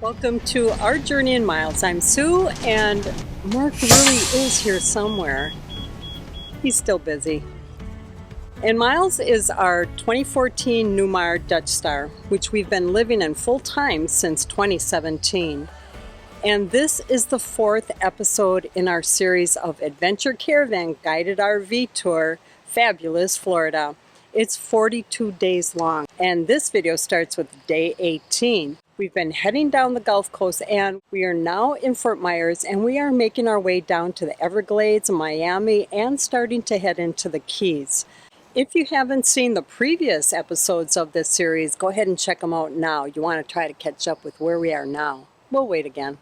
Welcome to our journey in miles. I'm Sue, and Mark really is here somewhere. He's still busy. And Miles is our 2014 Newmar Dutch Star, which we've been living in full time since 2017. And this is the 4th episode in our series of Adventure Caravan Guided RV Tour, Fabulous Florida. It's 42 days long, and this video starts with day 18. We've been heading down the Gulf Coast, and we are now in Fort Myers, and we are making our way down to the Everglades, Miami, and starting to head into the Keys. If you haven't seen the previous episodes of this series, go ahead and check them out now. You want to try to catch up with where we are now. We'll wait again.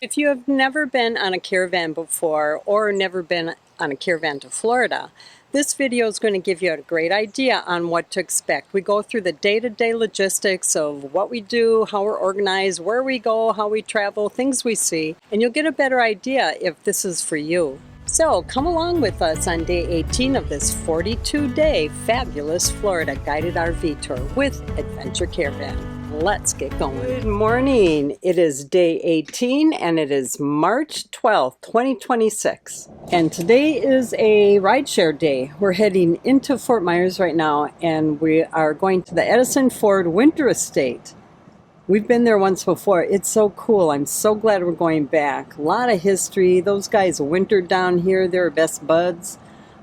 If you have never been on a caravan before, or never been on a caravan to Florida, this video is going to give you a great idea on what to expect. We go through the day-to-day logistics of what we do, how we're organized, where we go, how we travel, things we see, and you'll get a better idea if this is for you. So come along with us on day 18 of this 42-day fabulous Florida guided RV tour with Adventure Caravan. Let's get going. Good morning. It is day 18 and it is March 12th, 2026. And today is a rideshare day. We're heading into Fort Myers right now, and we are going to the Edison Ford Winter Estate. We've been there once before. It's so cool. I'm so glad we're going back. A lot of history. Those guys wintered down here. They're best buds.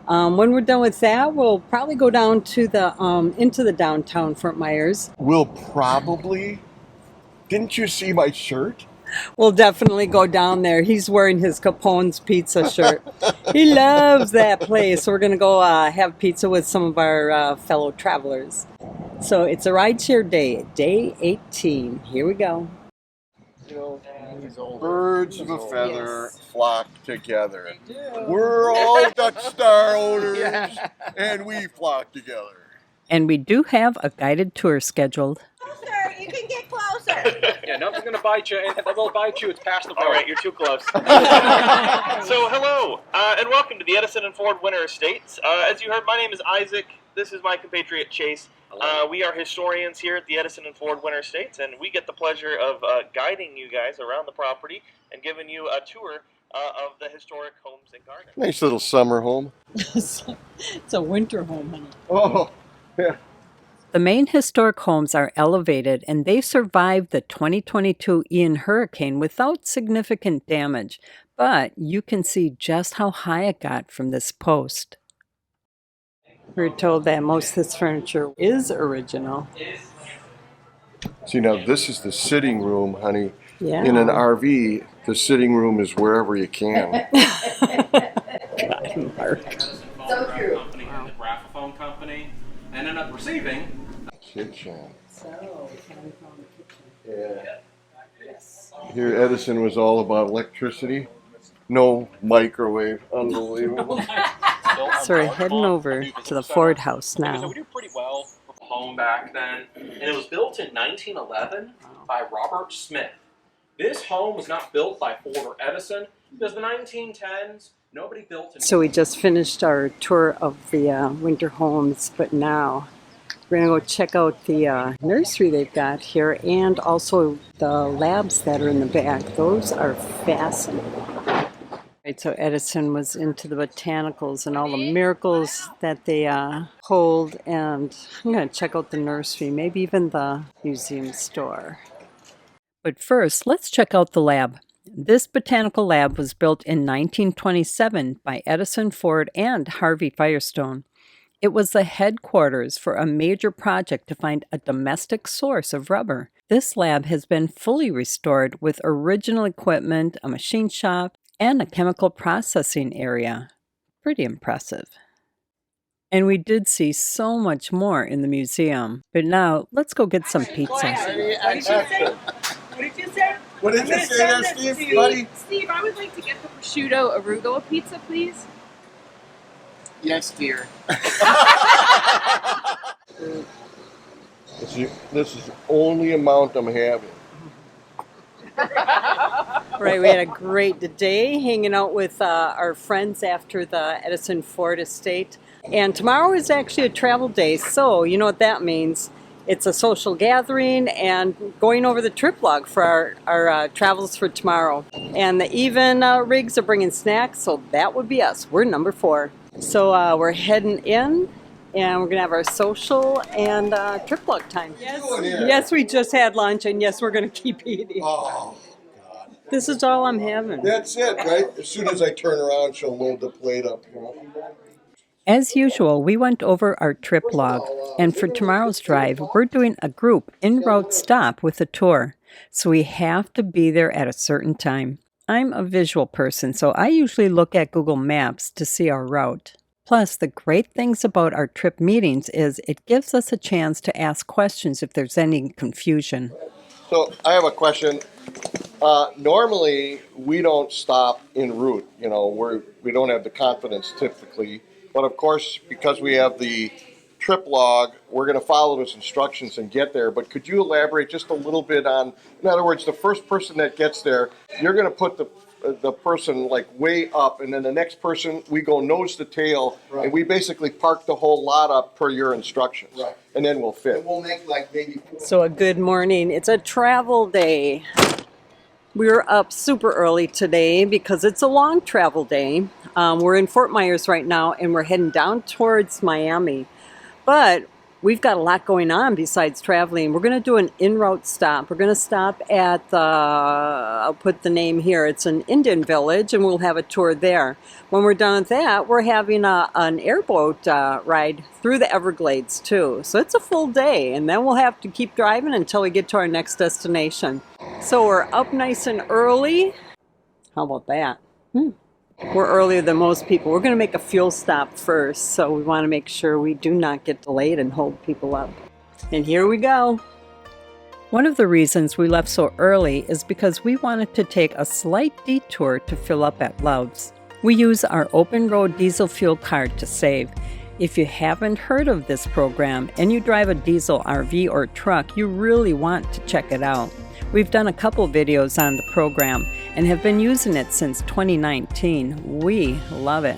When we're done with that, we'll probably go down to the into the downtown Fort Myers. We'll probably. Didn't you see my shirt? We'll definitely go down there. He's wearing his Capone's pizza shirt. He loves that place. So we're going to go have pizza with some of our fellow travelers. So it's a rideshare day, day 18. Here we go. You know, birds of a feather flock together. We're all Dutch Star owners, and we flock together. And we do have a guided tour scheduled. Closer, you can get closer. Yeah, nothing's gonna bite you, and if they will bite you, it's past the point. All right, you're too close. So, hello, and welcome to the Edison and Ford Winter Estates. As you heard, my name is Isaac. This is my compatriot Chase. We are historians here at the Edison and Ford Winter Estates, and we get the pleasure of guiding you guys around the property and giving you a tour of the historic homes and gardens. Nice little summer home. It's a winter home, honey. Oh, yeah. The main historic homes are elevated, and they survived the 2022 Ian hurricane without significant damage, but you can see just how high it got from this post. We're told that most of this furniture is original. See, now this is the sitting room, honey. Yeah. In an RV, the sitting room is wherever you can. God, Mark. So true. Company and the graphophone company, and ended up receiving. Kitchen. So, Yeah. Here, Edison was all about electricity. No microwave. Unbelievable. So we're heading over to the Ford house So now. we do pretty well for a home back then, and it was built in 1911 by Robert Smith. This home was not built by Ford or Edison because the 1910s nobody built it. So we just finished our tour of the winter homes, but now we're going to go check out the nursery they've got here, and also the labs that are in the back. Those are fascinating. Right, so Edison was into the botanicals and all the miracles that they hold, and I'm going to check out the nursery, maybe even the museum store. But first, let's check out the lab. This botanical lab was built in 1927 by Edison, Ford, and Harvey Firestone. It was the headquarters for a major project to find a domestic source of rubber. This lab has been fully restored with original equipment, a machine shop, and a chemical processing area. Pretty impressive. And we did see so much more in the museum. But now, let's go get some pizza. What did you say? What did you say? What did you say there, Steve, buddy? Steve, I would like to get the prosciutto arugula pizza, please. Yes, dear. This is the only amount I'm having. Right, we had a great day hanging out with our friends after the Edison Ford estate. And tomorrow is actually a travel day, so you know what that means. It's a social gathering and going over the trip log for our travels for tomorrow. And the even rigs are bringing snacks, so that would be us. We're number 4. So we're heading in, and we're going to have our social and trip log time. Yes, we just had lunch, and yes, we're going to keep eating. Oh, God. This is all I'm having. That's it, right? As soon as I turn around, she'll load the plate up. As usual, we went over our trip log, and for tomorrow's drive, we're doing a group en route stop with a tour, so we have to be there at a certain time. I'm a visual person, so I usually look at Google Maps to see our route. Plus, the great things about our trip meetings is it gives us a chance to ask questions if there's any confusion. So I have a question. Normally, we don't stop en route. You know, we don't have the confidence typically. But of course, because we have the trip log, we're going to follow those instructions and get there. But could you elaborate just a little bit on, in other words, the first person that gets there, you're going to put the person like way up, and then the next person, we go nose to tail, right. And we basically park the whole lot up per your instructions. Right. And then we'll fit. And we'll make like maybe... So a good morning. It's a travel day. We were up super early today because it's a long travel day. We're in Fort Myers right now, and we're heading down towards Miami. But we've got a lot going on besides traveling. We're going to do an en route stop. We're going to stop at I'll put the name here. It's an Indian village, and we'll have a tour there. When we're done with that, we're having an airboat ride through the Everglades too. So it's a full day, and then we'll have to keep driving until we get to our next destination. So we're up nice and early. How about that? We're earlier than most people. We're going to make a fuel stop first, so we want to make sure we do not get delayed and hold people up. And here we go. One of the reasons we left so early is because we wanted to take a slight detour to fill up at Love's. We use our open road diesel fuel card to save. If you haven't heard of this program and you drive a diesel RV or truck, you really want to check it out. We've done a couple videos on the program and have been using it since 2019. We love it.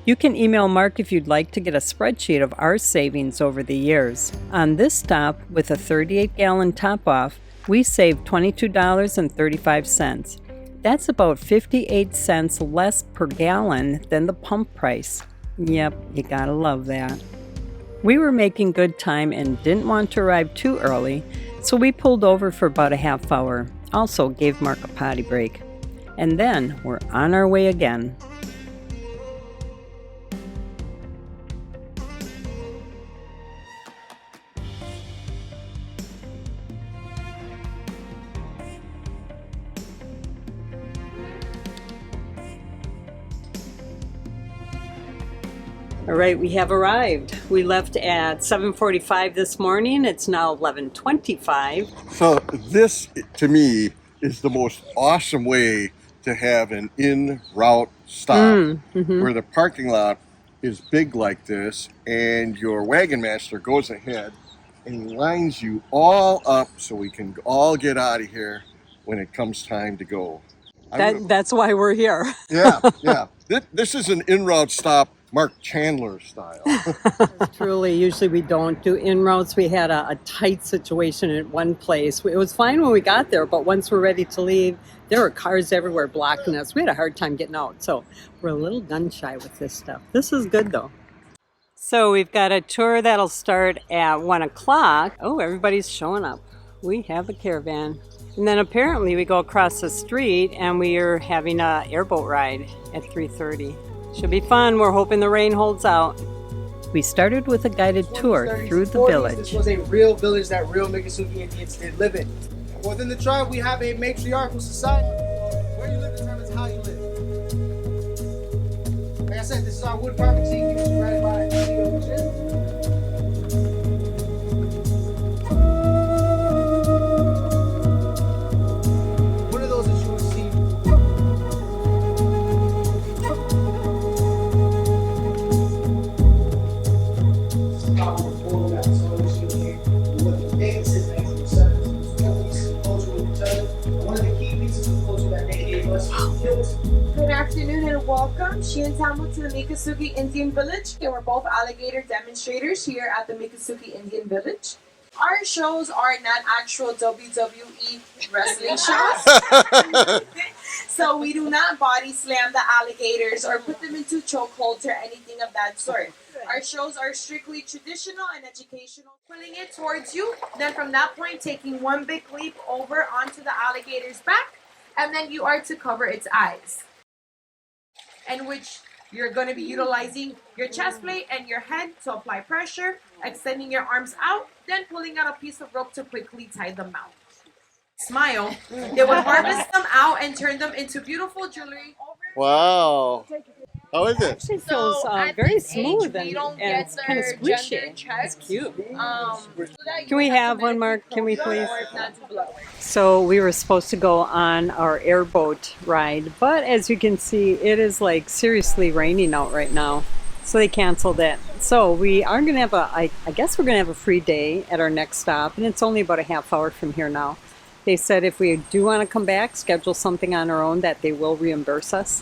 You can email Mark if you'd like to get a spreadsheet of our savings over the years. On this stop, with a 38-gallon top-off, we saved $22.35. That's about 58 cents less per gallon than the pump price. Yep, you gotta love that. We were making good time and didn't want to arrive too early, so we pulled over for about a half hour. Also gave Mark a potty break. And then we're on our way again. All right, we have arrived. We left at 7:45 this morning. It's now 11:25. So this, to me, is the most awesome way to have an en route stop, where the parking lot is big like this, and your wagon master goes ahead and lines you all up so we can all get out of here when it comes time to go. That's why we're here. Yeah. This is an en route stop, Mark Chandler style. Truly, usually we don't do en routes. We had a tight situation at one place. It was fine when we got there, but once we're ready to leave, there were cars everywhere blocking us. We had a hard time getting out, so we're a little gun shy with this stuff. This is good though. So we've got a tour that'll start at 1 o'clock. Oh, everybody's showing up. We have a caravan. And then apparently we go across the street and we are having an airboat ride at 3:30. Should be fun. We're hoping the rain holds out. We started with a guided tour through the village. This was a real village that real Miccosukee Indians did live in. Within the tribe, we have a matriarchal society. Where you live determines how you live. Like I said, this is our wood carving scene. Which is right by one of those that you will see. Good afternoon and welcome. She and Tamil to the Miccosukee Indian Village, and we're both alligator demonstrators here at the Miccosukee Indian Village. Our shows are not actual WWE wrestling shows. So we do not body slam the alligators or put them into chokeholds or anything of that sort. Our shows are strictly traditional and educational. Pulling it towards you, then from that point taking one big leap over onto the alligator's back, and then you are to cover its eyes. And which you're going to be utilizing your chest plate and your head to apply pressure, extending your arms out, then pulling out a piece of rope to quickly tie them out. Smile. They will harvest them out and turn them into beautiful jewelry. Wow. How is it? Actually feels very smooth and it's kind of squishy. It's Cute. Can we have one, Mark? Can we please? So we were supposed to go on our airboat ride, but as you can see, it is like seriously raining out right now. So they canceled it. So we are going to have I guess we're going to have a free day at our next stop, and it's only about a half hour from here now. They said if we do want to come back, schedule something on our own, that they will reimburse us.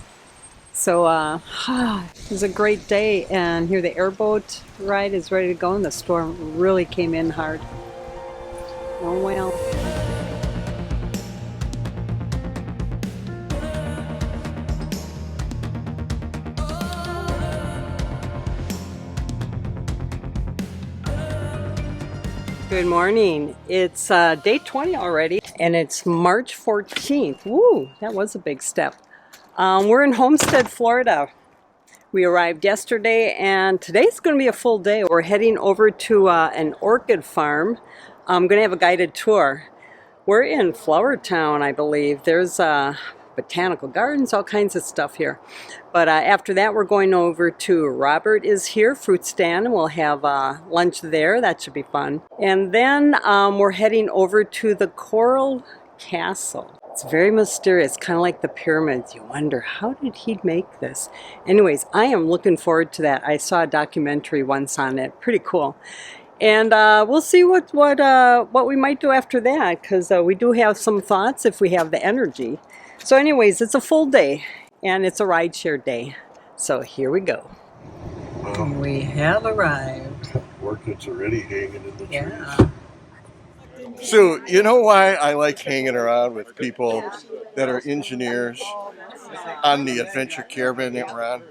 So it was a great day, and here the airboat ride is ready to go, and the storm really came in hard. Oh well. Good morning. It's day 20 already, and it's March 14th. Woo, that was a big step. We're in Homestead, Florida. We arrived yesterday, and today's going to be a full day. We're heading over to an orchid farm. I'm going to have a guided tour. We're in Flower Town, I believe. There's botanical gardens, all kinds of stuff here. But after that, we're going over to Robert is here, fruit stand, and we'll have lunch there. That should be fun. And then we're heading over to the Coral Castle. It's very mysterious, kind of like the pyramids. You wonder, how did he make this? Anyways, I am looking forward to that. I saw a documentary once on it. Pretty cool. And we'll see what we might do after that, because we do have some thoughts if we have the energy. So anyways, it's a full day, and it's a rideshare day. So here we go. We have arrived. Orchids already hanging in the Yeah. trees. Sue, you know why I like hanging around with people that are engineers on the Adventure Caravan that we're on?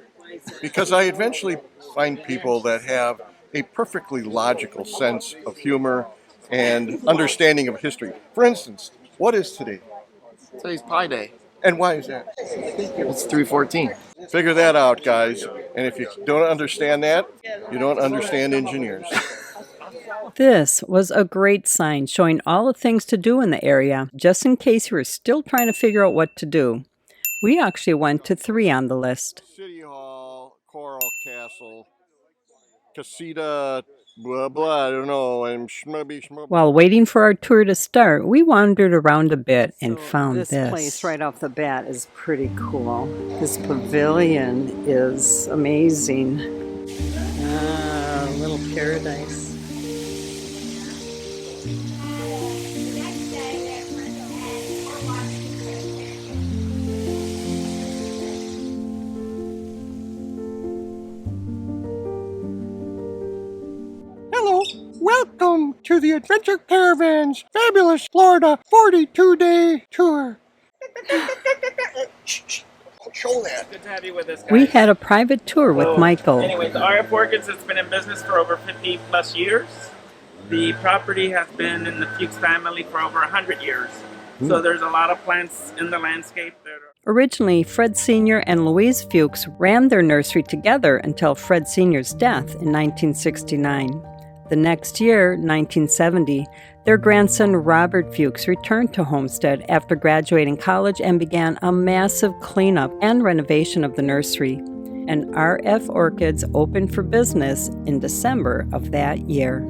Because I eventually find people that have a perfectly logical sense of humor and understanding of history. For instance, what is today? Today's Pi Day. And why is that? It's 3/14. Figure that out, guys. And if you don't understand that, you don't understand engineers. This was a great sign showing all the things to do in the area, just in case you were still trying to figure out what to do. We actually went to 3 on the list. City Hall, Coral Castle, Casita, blah, blah, I don't know, and schmubby. While waiting for our tour to start, we wandered around a bit and found this. This place right off the bat is pretty cool. This pavilion is amazing. Little paradise. Hello, welcome to the Adventure Caravans fabulous Florida 42-day tour. Show that. Good to have you with us, guys. We had a private tour with Michael. Anyway, the RF Orchids has been in business for over 50 plus years. The property has been in the Fuchs family for over 100 years. So there's a lot of plants in the landscape that are... Originally, Fred Sr. and Louise Fuchs ran their nursery together until Fred Sr.'s death in 1969. The next year, 1970, their grandson Robert Fuchs returned to Homestead after graduating college and began a massive cleanup and renovation of the nursery. And RF Orchids opened for business in December of that year.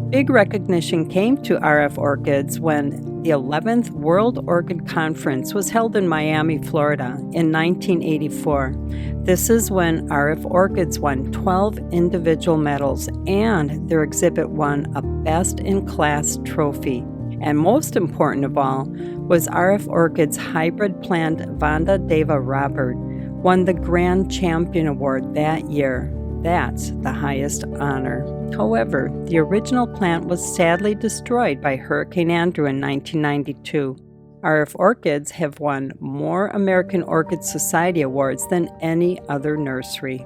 Big recognition came to RF Orchids when the 11th World Orchid Conference was held in Miami, Florida in 1984. This is when RF Orchids won 12 individual medals, and their exhibit won a Best-in-Class trophy. And most important of all was RF Orchids' hybrid plant Vanda Deva Robert won the Grand Champion Award that year. That's the highest honor. However, the original plant was sadly destroyed by Hurricane Andrew in 1992. RF orchids have won more American Orchid Society awards than any other nursery.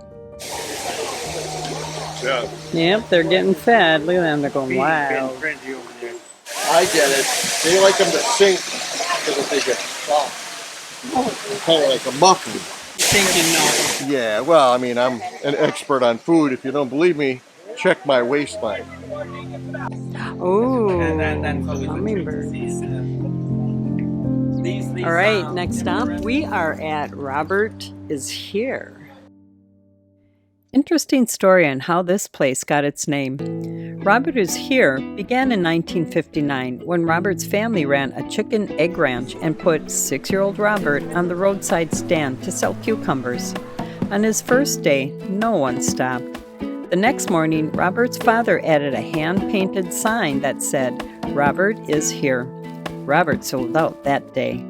Yeah. Yep, they're getting fed. Look at them, they're going wild. I get it. They like them to sink so that they get soft. Kind of like a muffin. Thinking no. Yeah, well, I mean, I'm an expert on food. If you don't believe me, check my waistline. Ooh, That's always hummingbirds. These, All right, next up, we are at Robert is Here. Interesting story on how this place got its name. Robert is Here began in 1959 when Robert's family ran a chicken egg ranch and put 6-year-old Robert on the roadside stand to sell cucumbers. On his first day, no one stopped. The next morning, Robert's father added a hand-painted sign that said, "Robert is Here." Robert sold out that day.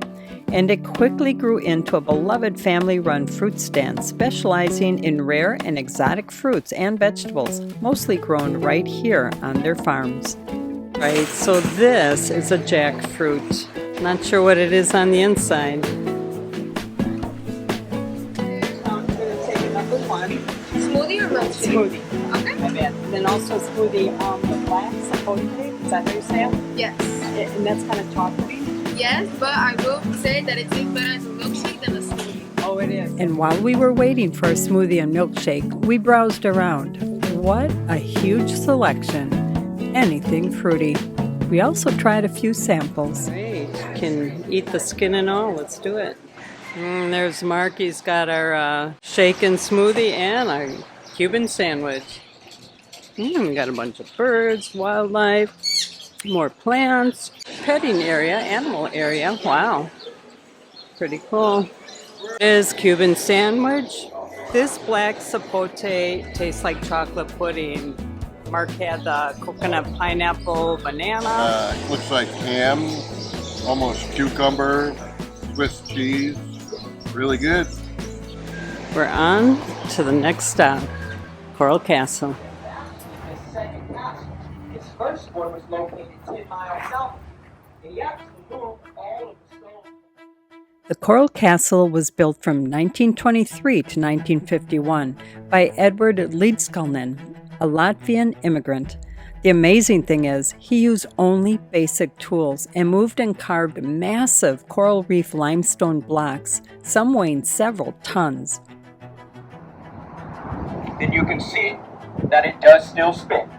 And it quickly grew into a beloved family-run fruit stand specializing in rare and exotic fruits and vegetables, mostly grown right here on their farms. Right, so this is a jackfruit. Not sure what it is on the inside. I'm going to take number 1. Smoothie or milkshake? Smoothie. Okay. My bad. Then also smoothie, the black sapote, is that how you say it? Yes. And that's kind of chocolatey. Yes, but I will say that it tastes better as a milkshake than a smoothie. Oh, it is. And while we were waiting for a smoothie and milkshake, we browsed around. What a huge selection. Anything fruity. We also tried a few samples. Great. Can eat the skin and all. Let's do it. There's Mark. He's got our shaken smoothie and our Cuban sandwich. We got a bunch of birds, wildlife, more plants, petting area, animal area. Wow. Pretty cool. This Cuban sandwich. This black sapote tastes like chocolate pudding. Mark had the coconut, pineapple, banana. Looks like ham, almost cucumber, Swiss cheese. Really good. We're on to the next stop, Coral Castle. His first one was located 10 miles south, and he actually moved all of the stone. The Coral Castle was built from 1923 to 1951 by Edward Leedskalnin, a Latvian immigrant. The amazing thing is, he used only basic tools and moved and carved massive coral reef limestone blocks, some weighing several tons. Then you can see that it does still spin.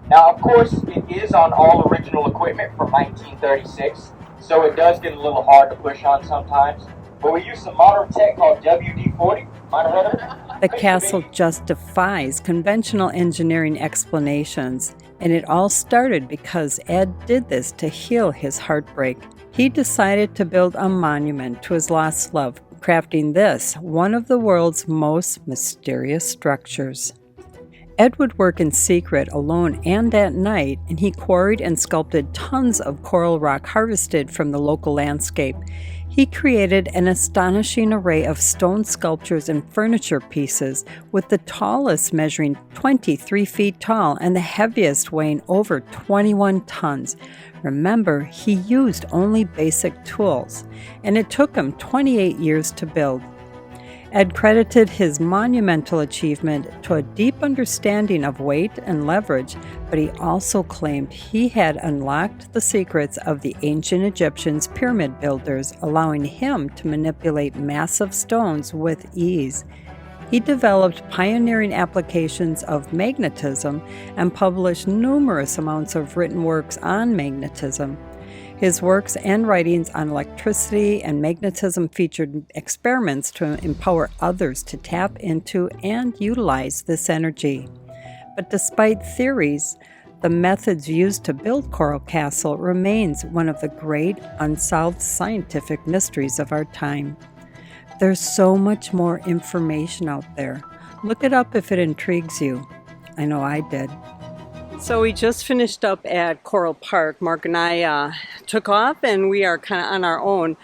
Now, of course, it is on all original equipment from 1936, so it does get a little hard to push on sometimes. But we use some modern tech called WD-40. Might have heard of it? The castle just defies conventional engineering explanations, and it all started because Ed did this to heal his heartbreak. He decided to build a monument to his lost love, crafting this, one of the world's most mysterious structures. Ed would work in secret, alone and at night, and he quarried and sculpted tons of coral rock harvested from the local landscape. He created an astonishing array of stone sculptures and furniture pieces, with the tallest measuring 23 feet tall and the heaviest weighing over 21 tons. Remember, he used only basic tools, and it took him 28 years to build. Ed credited his monumental achievement to a deep understanding of weight and leverage, but he also claimed he had unlocked the secrets of the ancient Egyptians' pyramid builders, allowing him to manipulate massive stones with ease. He developed pioneering applications of magnetism and published numerous amounts of written works on magnetism. His works and writings on electricity and magnetism featured experiments to empower others to tap into and utilize this energy. But despite theories, the methods used to build Coral Castle remains one of the great unsolved scientific mysteries of our time. There's so much more information out there. Look it up if it intrigues you. I know I did. So we just finished up at Coral Park. Mark and I took off and we are kind of on our own.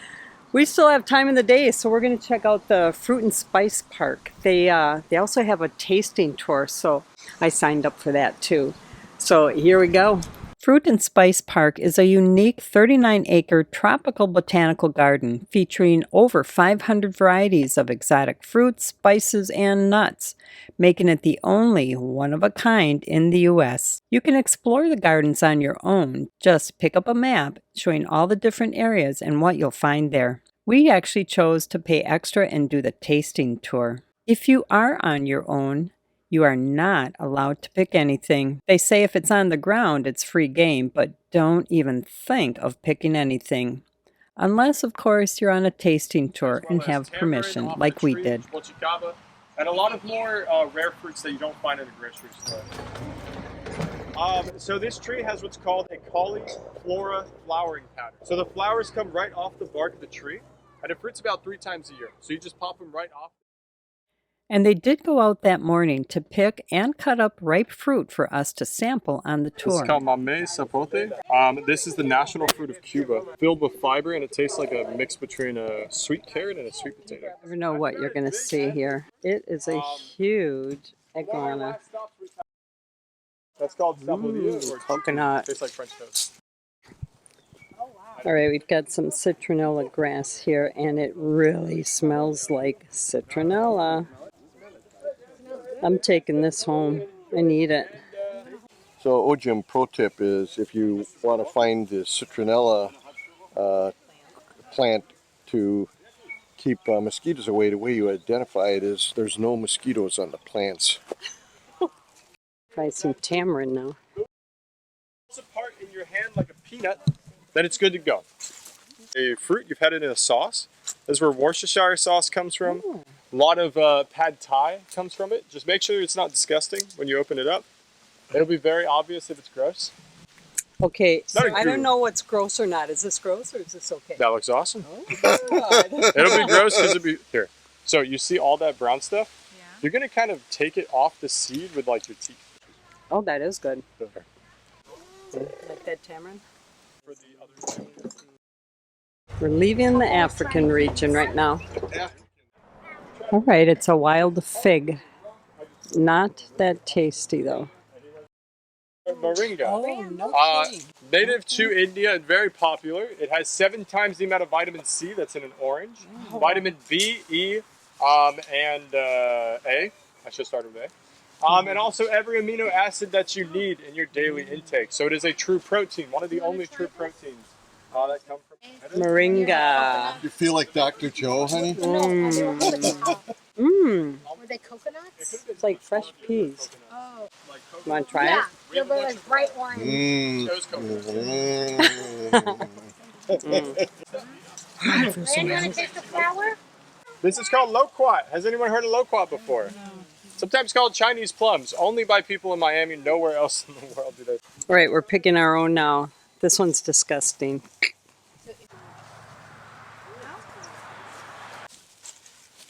We still have time in the day, so we're going to check out the Fruit and Spice Park. They also have a tasting tour, so I signed up for that too. So here we go. Fruit and Spice Park is a unique 39-acre tropical botanical garden featuring over 500 varieties of exotic fruits, spices, and nuts, making it the only one-of-a-kind in the U.S. You can explore the gardens on your own. Just pick up a map showing all the different areas and what you'll find there. We actually chose to pay extra and do the tasting tour. If you are on your own, you are not allowed to pick anything. They say if it's on the ground, it's free game, but don't even think of picking anything. Unless, of course, you're on a tasting tour and have permission, like we did. And a lot of more rare fruits that you don't find in a grocery store. So this tree has what's called a Cauley flora flowering pattern. So the flowers come right off the bark of the tree, and it fruits about 3 times a year. So you just pop them right off. And they did go out that morning to pick and cut up ripe fruit for us to sample on the tour. This is called mamey sapote. This is the national fruit of Cuba, filled with fiber, and it tastes like a mix between a sweet carrot and a sweet potato. You never know what you're going to see here. It is a huge iguana. That's called sapote or coconut. Tastes like French toast. All right, we've got some citronella grass here, and it really smells like citronella. I'm taking this home. I need it. So Ojim pro tip is if you want to find the citronella plant to keep mosquitoes away, the way you identify it is there's no mosquitoes on the plants. Try some tamarind now. It's apart in your hand like a peanut, then it's good to go. A fruit, you've had it in a sauce. This is where Worcestershire sauce comes from. Ooh. A lot of pad thai comes from it. Just make sure it's not disgusting when you open it up. It'll be very obvious if it's gross. Okay, so I don't know what's gross or not. Is this gross or is this okay? That looks awesome. Oh, God. It'll be gross because it'll be here. So you see all that brown stuff? Yeah. You're gonna kind of take it off the seed with like your teeth. Oh, that is good. There. Like that tamarind? For the other We're leaving the African region right now. All right, it's a wild fig. Not that tasty though. Moringa. Oh, no kidding. Native to India and very popular. It has 7 times the amount of vitamin C that's in an orange. Oh. Vitamin B, E, and A. I should start with A. And also every amino acid that you need in your daily intake. So it is a true protein, one of the only true proteins that come from Moringa. You feel like Dr. Joe, honey? Mmm. Were they coconuts? It's like fresh peas. Oh. You want to try Yeah, it? they're like bright orange. And you want to taste the flour? This is called loquat. Has anyone heard of loquat before? No. Sometimes called Chinese plums. Only by people in Miami. Nowhere else in the world do they. All right, we're picking our own now. This one's disgusting.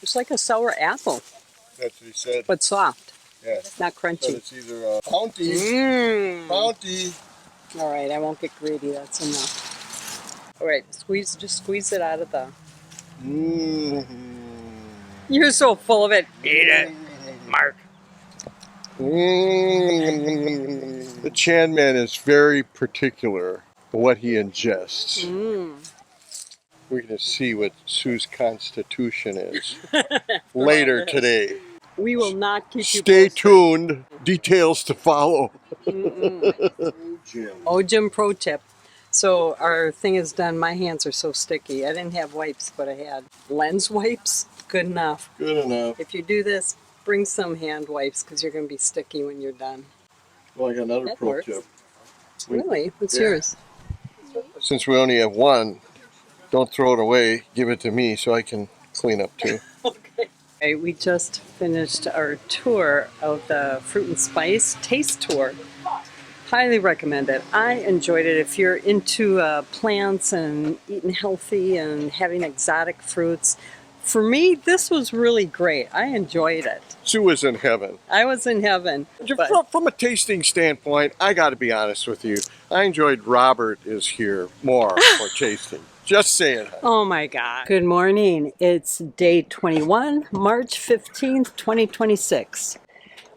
It's like a sour apple. That's what he said. But soft. Yeah. Not crunchy. So it's either bounty. Bounty. All right, I won't get greedy. That's enough. All right, just squeeze it out of the... You're so full of it. Eat it, Mark. The Chan man is very particular what he ingests. We're going to see what Sue's constitution is later today. We will not keep you Stay tuned. Details to follow. Ojim pro tip. So our thing is done. My hands are so sticky. I didn't have wipes, but I had lens wipes. Good enough. Good enough. If you do this, bring some hand wipes because you're going to be sticky when you're done. Well, I got another pro tip. Really? What's yours? Since we only have one, don't throw it away. Give it to me so I can clean up too. Okay. Okay. We just finished our tour of the Fruit and Spice Taste Tour. Highly recommend it. I enjoyed it. If you're into plants and eating healthy and having exotic fruits, for me, this was really great. I enjoyed it. Sue was in heaven. I was in heaven. From a tasting standpoint, I got to be honest with you. I enjoyed Robert is here more for tasting. Just saying. Oh my God. Good morning. It's day 21, March 15th, 2026.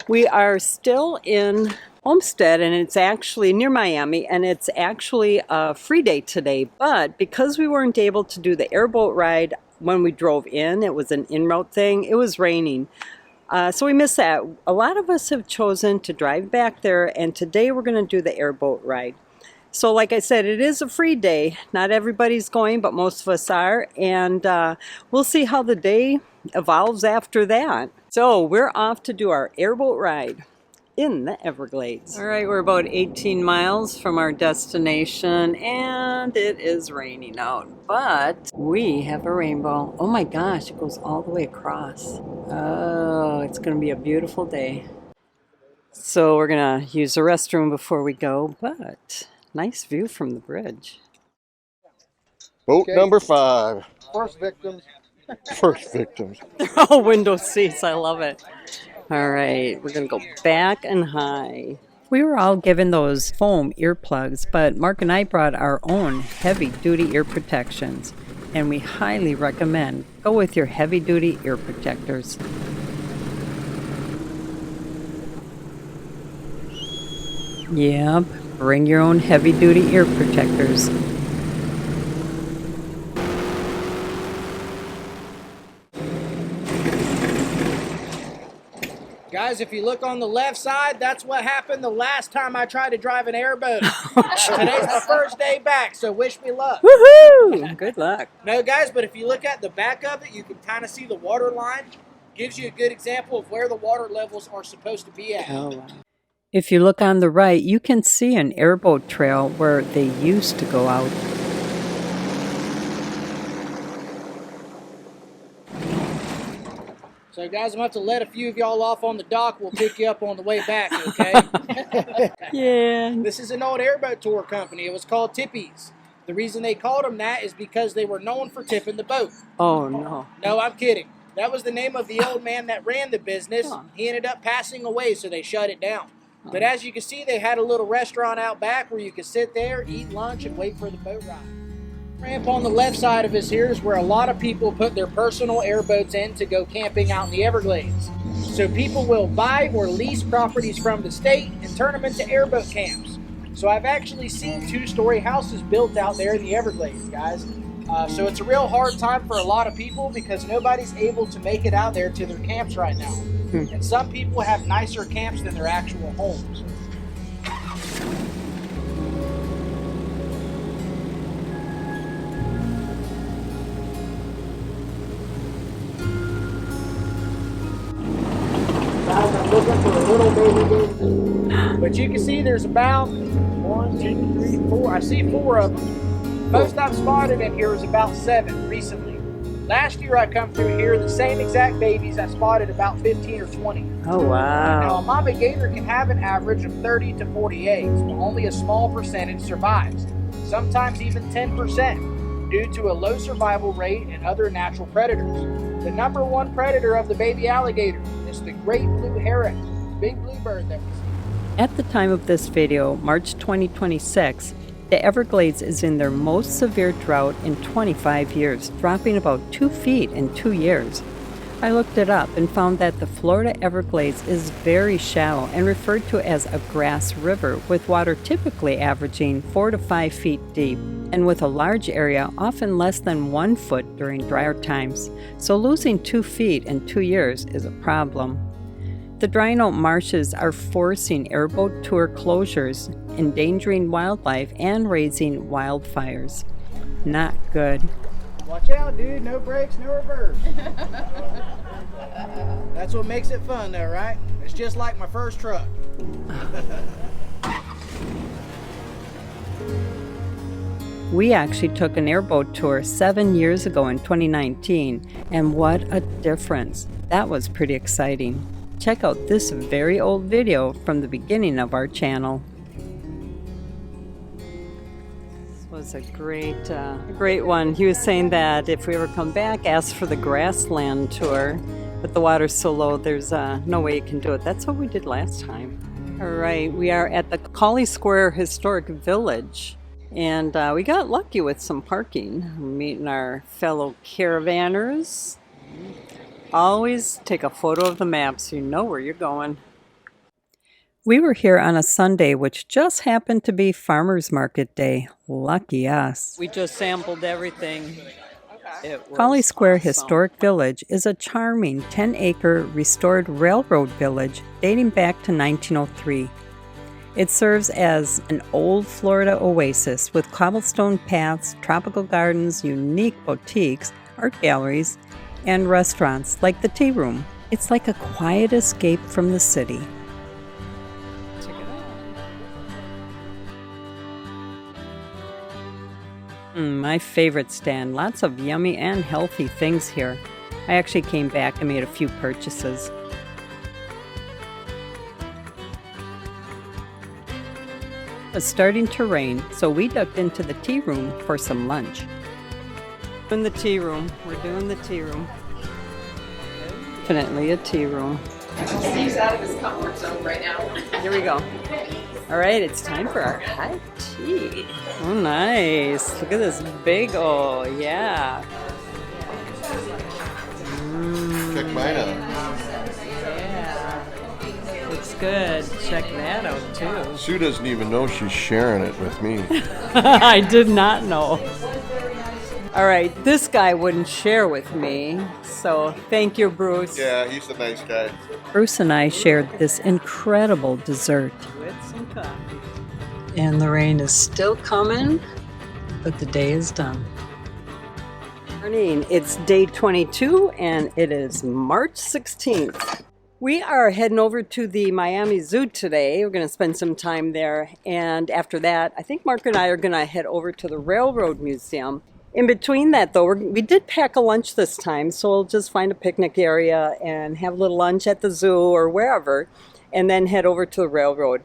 We are still in Homestead, and it's actually near Miami, and it's actually a free day today. But because we weren't able to do the airboat ride when we drove in, it was an en-route thing, it was raining. So we missed that. A lot of us have chosen to drive back there, and today we're going to do the airboat ride. So like I said, it is a free day. Not everybody's going, but most of us are. And we'll see how the day evolves after that. So we're off to do our airboat ride in the Everglades. All right, we're about 18 miles from our destination, and it is raining out. But we have a rainbow. Oh my gosh, it goes all the way across. Oh, it's going to be a beautiful day. So we're going to use the restroom before we go, but... nice view from the bridge. Boat number 5. First victims. First victims. Oh, window seats. I love it. All right, we're going to go back and high. We were all given those foam earplugs, but Mark and I brought our own heavy-duty ear protections, and we highly recommend go with your heavy-duty ear protectors. Yep. Bring your own heavy-duty ear protectors. Guys, if you look on the left side, that's what happened the last time I tried to drive an airboat. Today's my first day back, so wish me luck. Woohoo! Good luck. No, guys, but if you look at the back of it, you can kind of see the water line. Gives you a good example of where the water levels are supposed to be at. Oh, wow. If you look on the right, you can see an airboat trail where they used to go out. So guys, I'm going to have to let a few of y'all off on the dock. We'll pick you up on the way back, okay? Yeah. This is an old airboat tour company. It was called Tippies. The reason they called them that is because they were known for tipping the boat. Oh, no. No, I'm kidding. That was the name of the old man that ran the business. He ended up passing away, so they shut it down. But as you can see, they had a little restaurant out back where you could sit there, eat lunch, and wait for the boat ride. Ramp on the left side of us here is where a lot of people put their personal airboats in to go camping out in the Everglades. So people will buy or lease properties from the state and turn them into airboat camps. So I've actually seen 2-story houses built out there in the Everglades, guys. So it's a real hard time for a lot of people because nobody's able to make it out there to their camps right now. And some people have nicer camps than their actual homes. Guys, I'm looking for a little baby. But you can see there's about 1, 2, 3, 4. I see 4 of them. Most I've spotted in here is about 7 recently. Last year I come through here, the same exact babies I spotted about 15 or 20. Oh, wow. Now a mama gator can have an average of 30 to 40 eggs, but only a small percentage survives. Sometimes even 10% due to a low survival rate and other natural predators. The number 1 predator of the baby alligator is the great blue heron, big bluebird that we see. At the time of this video, March 2026, the Everglades is in their most severe drought in 25 years, dropping about 2 feet in 2 years. I looked it up and found that the Florida Everglades is very shallow and referred to as a grass river, with water typically averaging 4 to 5 feet deep, and with a large area often less than 1 foot during drier times. So losing 2 feet in 2 years is a problem. The drying out marshes are forcing airboat tour closures, endangering wildlife, and raising wildfires. Not good. Watch out, dude. No brakes, no reverse. That's what makes it fun, though, right? It's just like my first truck. We actually took an airboat tour 7 years ago in 2019, and what a difference. That was pretty exciting. Check out this very old video from the beginning of our channel. This was a great one. He was saying that if we ever come back, ask for the grassland tour. But the water's so low, there's no way you can do it. That's what we did last time. All right, we are at the Cauley Square Historic Village. And we got lucky with some parking. We're meeting our fellow caravanners. Always take a photo of the map so you know where you're going. We were here on a Sunday, which just happened to be Farmers Market Day. Lucky us. We just sampled everything. Cauley Square awesome. Historic Village is a charming 10-acre restored railroad village dating back to 1903. It serves as an old Florida oasis with cobblestone paths, tropical gardens, unique boutiques, art galleries, and restaurants like the Tea Room. It's like a quiet escape from the city. My favorite stand. Lots of yummy and healthy things here. I actually came back and made a few purchases. It's starting to rain, so we ducked into the tea room for some lunch. In the tea room. We're doing the tea room. Definitely a tea room. Steve's out of his comfort zone right now. Here we go. All right, it's time for our hot tea. Oh, nice. Look at this big, oh, yeah. Check mine out. Yeah. Looks good. Check that out, too. Sue doesn't even know she's sharing it with me. I did not know. All right, this guy wouldn't share with me, so thank you, Bruce. Yeah, he's a nice guy. Bruce and I shared this incredible dessert. With some coffee. And the rain is still coming, but the day is done. Morning, it's day 22 and it is March 16th. We are heading over to the Miami Zoo today. We're going to spend some time there, and after that, I think Mark and I are going to head over to the Railroad Museum. In between that, though, we did pack a lunch this time, so we'll just find a picnic area and have a little lunch at the zoo or wherever, and then head over to the railroad.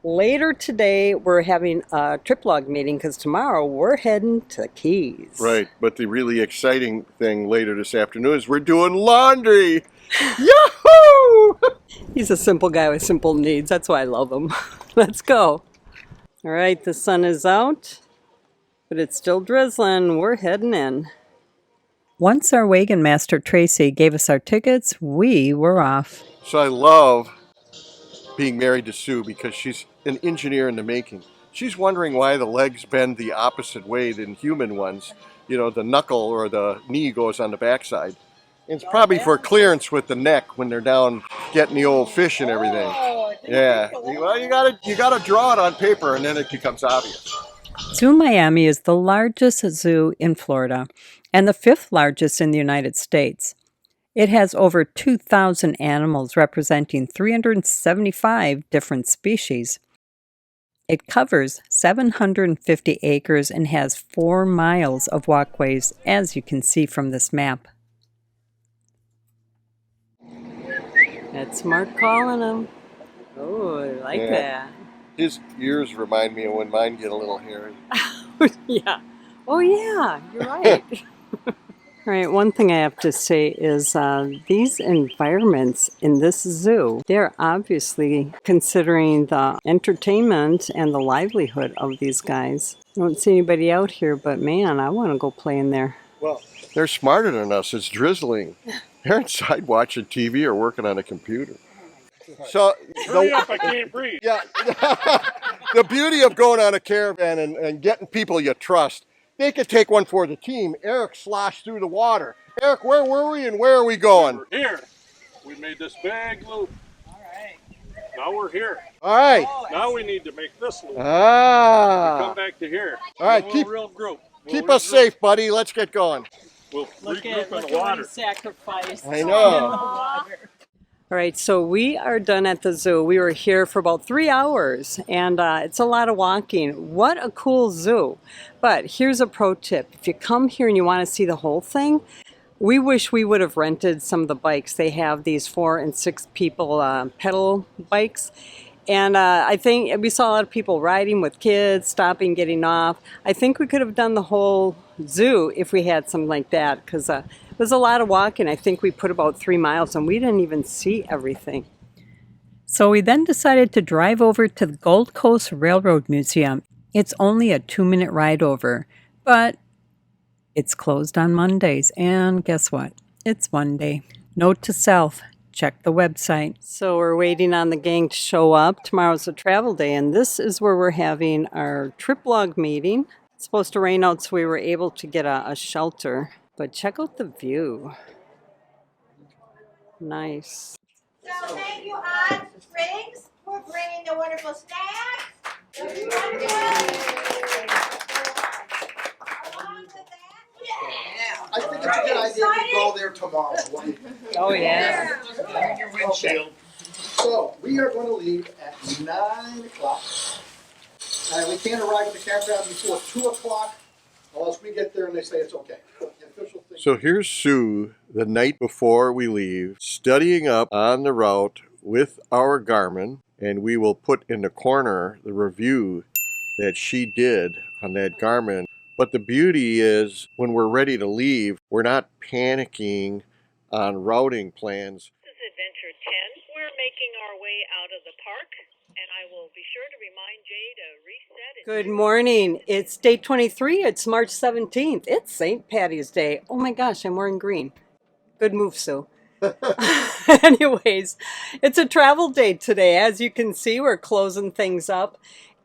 Later today, we're having a trip log meeting because tomorrow we're heading to the Keys. Right, but the really exciting thing later this afternoon is we're doing laundry. Yahoo! He's a simple guy with simple needs. That's why I love him. Let's go. All right, the sun is out, but it's still drizzling. We're heading in. Once our wagon master, Tracy, gave us our tickets, we were off. So I love being married to Sue because she's an engineer in the making. She's wondering why the legs bend the opposite way than human ones. You know, the knuckle or the knee goes on the backside. And it's probably for clearance with the neck when they're down getting the old fish and everything. Yeah. Well, you gotta draw it on paper and then it becomes obvious. Zoo Miami is the largest zoo in Florida and the 5th largest in the United States. It has over 2,000 animals representing 375 different species. It covers 750 acres and has 4 miles of walkways, as you can see from this map. That's Mark calling him. Oh, I like that. His ears remind me of when mine get a little hairy. Yeah. Oh, yeah, you're right. All right, one thing I have to say is these environments in this zoo, they're obviously considering the entertainment and the livelihood of these guys. I don't see anybody out here, but man, I want to go play in there. Well, they're smarter than us. It's drizzling. They're inside watching TV or working on a computer. So, Hurry up, I can't breathe. Yeah, the beauty of going on a caravan and getting people you trust, they could take one for the team. Eric sloshed through the water. Eric, where were we and where are we going? We're here. We made this big loop. All right. Now we're here. All right. Now we need to make this loop. Come back to here. All right, keep us safe, buddy. Let's get going. We'll Look regroup at in the water. Sacrifice. I know. All right, so we are done at the zoo. We were here for about 3 hours, and it's a lot of walking. What a cool zoo. But here's a pro tip. If you come here and you want to see the whole thing, we wish we would have rented some of the bikes. They have these 4 and 6 people pedal bikes. And I think we saw a lot of people riding with kids, stopping, getting off. I think we could have done the whole zoo if we had something like that, because it was a lot of walking. I think we put about 3 miles and we didn't even see everything. So we then decided to drive over to the Gold Coast Railroad Museum. It's only a 2-minute ride over, but it's closed on Mondays, and guess what? It's Monday. Note to self, check the website. So we're waiting on the gang to show up. Tomorrow's a travel day, and this is where we're having our trip log meeting. It's supposed to rain out, so we were able to get a shelter. But check out the view. Nice. So thank you, Aunts, Rings, for bringing the wonderful snacks. Along with that, I think it's a good idea to go there tomorrow. Oh, yeah. Okay. So, we are going to leave at 9 o'clock. We can't arrive at the campground before 2 o'clock, unless we get there and they say it's okay. The official thing. So here's Sue the night before we leave, studying up on the route with our Garmin, and we will put in the corner the review that she did on that Garmin. But the beauty is, when we're ready to leave, we're not panicking on routing plans. This is Adventure 10. We're making our way out of the park, and I will be sure to remind Jay to reset it. Good morning. It's day 23. It's March 17th. It's St. Patty's Day. Oh my gosh, I'm wearing green. Good move, Sue. Anyways, it's a travel day today. As you can see, we're closing things up.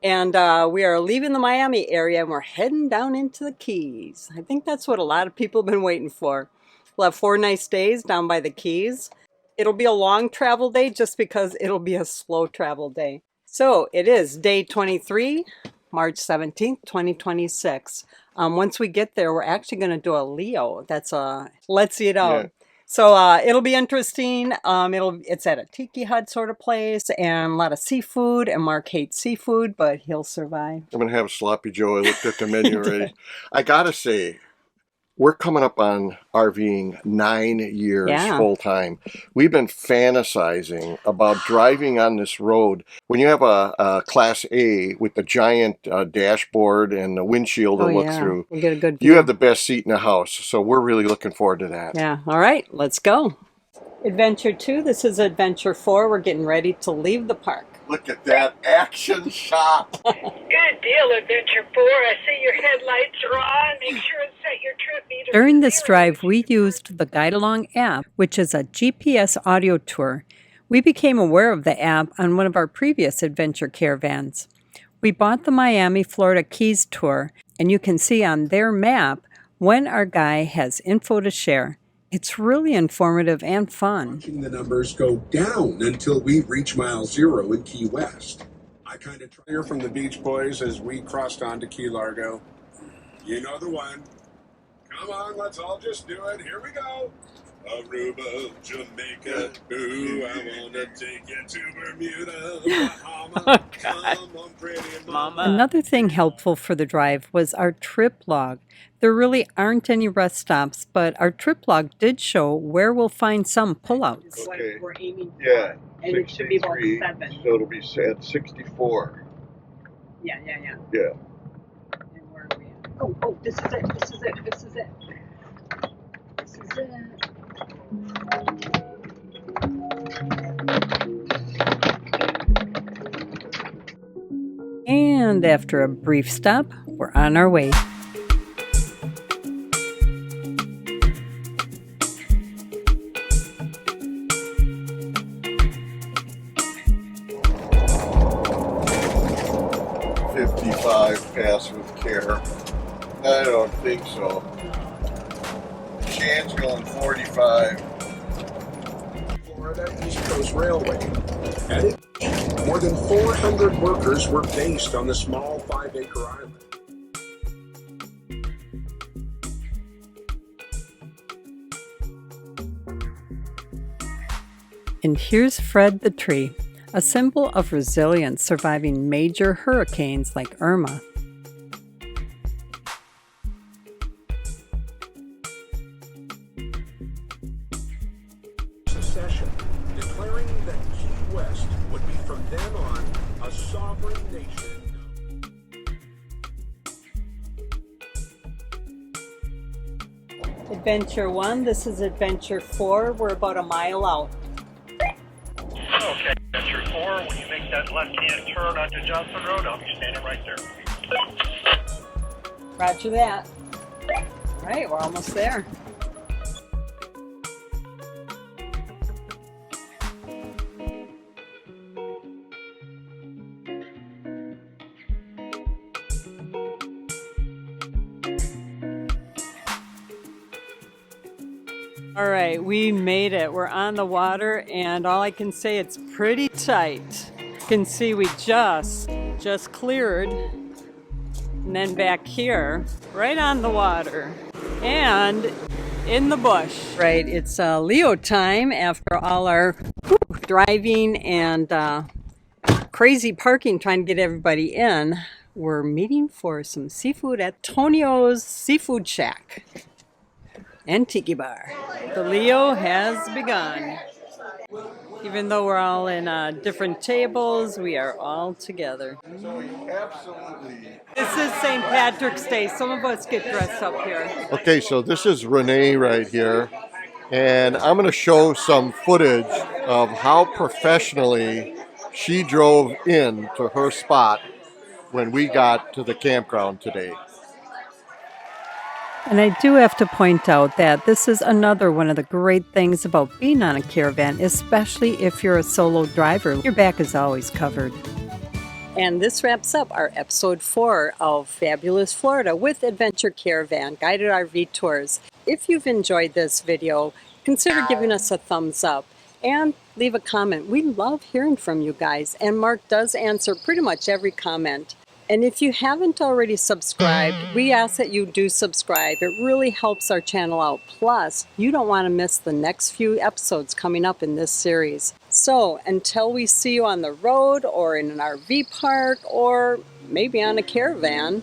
And we are leaving the Miami area and we're heading down into the Keys. I think that's what a lot of people have been waiting for. We'll have 4 nice days down by the Keys. It'll be a long travel day just because it'll be a slow travel day. So it is day 23, March 17th, 2026. Once we get there, we're actually going to do a Leo. That's a let's see it out. Yeah. So it'll be interesting. It's at a tiki hut sort of place and a lot of seafood. And Mark hates seafood, but he'll survive. I'm going to have Sloppy Joe. I looked at the menu already. I got to say, we're coming up on RVing 9 years full time. We've been fantasizing about driving on this road. When you have a Class A with the giant dashboard and the windshield to look through, we'll get a good view. You have the best seat in the house. So we're really looking forward to that. Yeah. All right. Let's go. Adventure 2. This is Adventure 4. We're getting ready to leave the park. Look at that action shot. Good deal, Adventure 4. I see your headlights are on. Make sure and set your trip meter. During this drive, we used the Guide Along app, which is a GPS audio tour. We became aware of the app on one of our previous adventure caravans. We bought the Miami, Florida Keys tour, and you can see on their map when our guy has info to share. It's really informative and fun. Watching the numbers go down until we reach mile 0 in Key West. I kind of hear from the Beach Boys as we crossed onto Key Largo. You know the one. Come on, let's all just do it. Here we go. Aruba, Jamaica, ooh, I wanna take you to Bermuda, Bahama, come on, pretty mama. Another thing helpful for the drive was our trip log. There really aren't any rest stops, but our trip log did show where we'll find some pullouts. Okay. We're aiming for. Yeah. And it should be about 7. So it'll be at 64. Yeah. Yeah. And where are we at? Oh, this is it. This is it. This is it. This is it. And after a brief stop, we're on our way. Pass with care. I don't think so. Chan's going 45. Florida East Coast Railway. At its peak, more than 400 workers were based on the small 5-acre island. And here's Fred the tree, a symbol of resilience surviving major hurricanes like Irma. Secession, declaring that Key West would be from then on a sovereign nation. Adventure 1, this is Adventure 4. We're about a mile out. Okay, Adventure 4, when you make that left-hand turn onto Johnson Road, I'll be standing right there. Roger that. All right, we're almost there. All right, we made it. We're on the water, and all I can say, it's pretty tight. You can see we just cleared, and then back here, right on the water, and in the bush. Right, it's Leo time after all our driving and crazy parking trying to get everybody in. We're meeting for some seafood at Tonio's Seafood Shack and Tiki Bar. The Leo has begun. Even though we're all in different tables, we are all together. Absolutely. This is St. Patrick's Day. Some of us get dressed up here. Okay, so this is Renee right here, and I'm going to show some footage of how professionally she drove in to her spot when we got to the campground today. And I do have to point out that this is another one of the great things about being on a caravan, especially if you're a solo driver. Your back is always covered. And this wraps up our episode 4 of Fabulous Florida with Adventure Caravan Guided RV Tours. If you've enjoyed this video, consider giving us a thumbs up and leave a comment. We love hearing from you guys, and Mark does answer pretty much every comment. And if you haven't already subscribed, we ask that you do subscribe. It really helps our channel out. Plus, you don't want to miss the next few episodes coming up in this series. So, until we see you on the road or in an RV park or maybe on a caravan,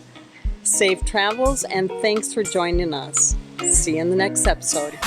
safe travels and thanks for joining us. See you in the next episode.